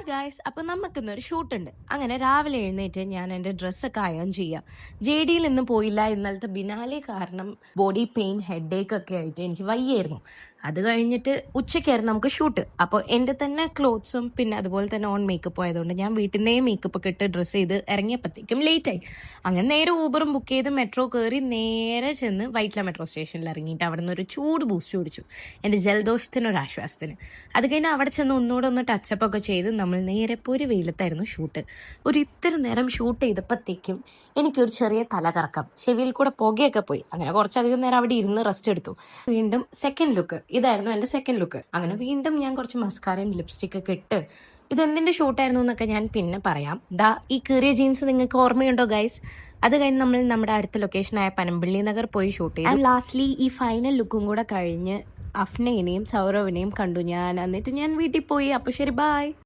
Hi guys, അപ്പോൾ നമുക്കിന്നൊരു ഷൂട്ടുണ്ട്. അങ്ങനെ രാവിലെ എഴുന്നേറ്റ് ഞാൻ എൻ്റെ ഡ്രസ്സൊക്കെ അയൺ ചെയ്യാം. JD-യിൽ ഇന്ന് പോയില്ല. ഇന്നലത്തെ ബിനാലെ കാരണം ബോഡി പെയിൻ, ഹെഡേക്ക് ഒക്കെ ആയിട്ട് എനിക്ക് വയ്യായിരുന്നു. അത് കഴിഞ്ഞിട്ട് ഉച്ചയ്ക്കായിരുന്നു നമുക്ക് ഷൂട്ട്. അപ്പോൾ എൻ്റെ തന്നെ ക്ലോത്ത്സും പിന്നെ അതുപോലെ തന്നെ ഓൺ മേക്കപ്പ് ആയതുകൊണ്ട് ഞാൻ വീട്ടിൽ നിന്നേ മേക്കപ്പ് ഒക്കെ ഇട്ട് ഡ്രസ്സ് ചെയ്ത് ഇറങ്ങിയപ്പോഴത്തേക്കും ലേറ്റായി. അങ്ങനെ നേരെ ഊബറും ബുക്ക് ചെയ്ത് മെട്രോ കയറി നേരെ ചെന്ന് വൈറ്റ്ല മെട്രോ സ്റ്റേഷനിൽ ഇറങ്ങിയിട്ട് അവിടെ നിന്ന് ഒരു ചൂട് ബൂസ്റ്റ് കുടിച്ചു, എൻ്റെ ജലദോഷത്തിനൊരാശ്വാസത്തിന്. അത് കഴിഞ്ഞ് അവിടെ ചെന്ന് ഒന്നുകൂടെ ടച്ചപ്പ് ഒക്കെ ചെയ്ത് നമ്മൾ നേരെ ഒരു വെയിലത്തായിരുന്നു ഷൂട്ട്. ഒരു ഇത്തിരി നേരം ഷൂട്ട് ചെയ്തപ്പോഴത്തേക്കും എനിക്കൊരു ചെറിയ തലകറക്കം, ചെവിയിൽ കൂടെ പുകയൊക്കെ പോയി. അങ്ങനെ കുറച്ചധികം നേരം അവിടെ ഇരുന്ന് റെസ്റ്റ് എടുത്തു. വീണ്ടും സെക്കൻഡ് ലുക്ക്, ഇതായിരുന്നു എൻ്റെ സെക്കൻഡ് ലുക്ക്. അങ്ങനെ വീണ്ടും ഞാൻ കുറച്ച് മസ്കാരയും ലിപ്സ്റ്റിക് ഒക്കെ ഇട്ട് ഇതെന്തിൻ്റെ ഷൂട്ടായിരുന്നു എന്നൊക്കെ ഞാൻ പിന്നെ പറയാം. ഈ കീറിയ ജീൻസ് നിങ്ങൾക്ക് ഓർമ്മയുണ്ടോ ഗൈസ്? അത് കഴിഞ്ഞ് നമ്മൾ നമ്മുടെ അടുത്ത ലൊക്കേഷനായ പനമ്പള്ളി നഗർ പോയി ഷൂട്ട് ചെയ്തു. ആൻഡ് ലാസ്റ്റ്ലി ഈ ഫൈനൽ ലുക്കും കൂടെ കഴിഞ്ഞ് അഫ്നയെയും സൗരവിനെയും കണ്ടു ഞാൻ. എന്നിട്ട് ഞാൻ വീട്ടിൽ പോയി. അപ്പോൾ ശരി, ബൈ.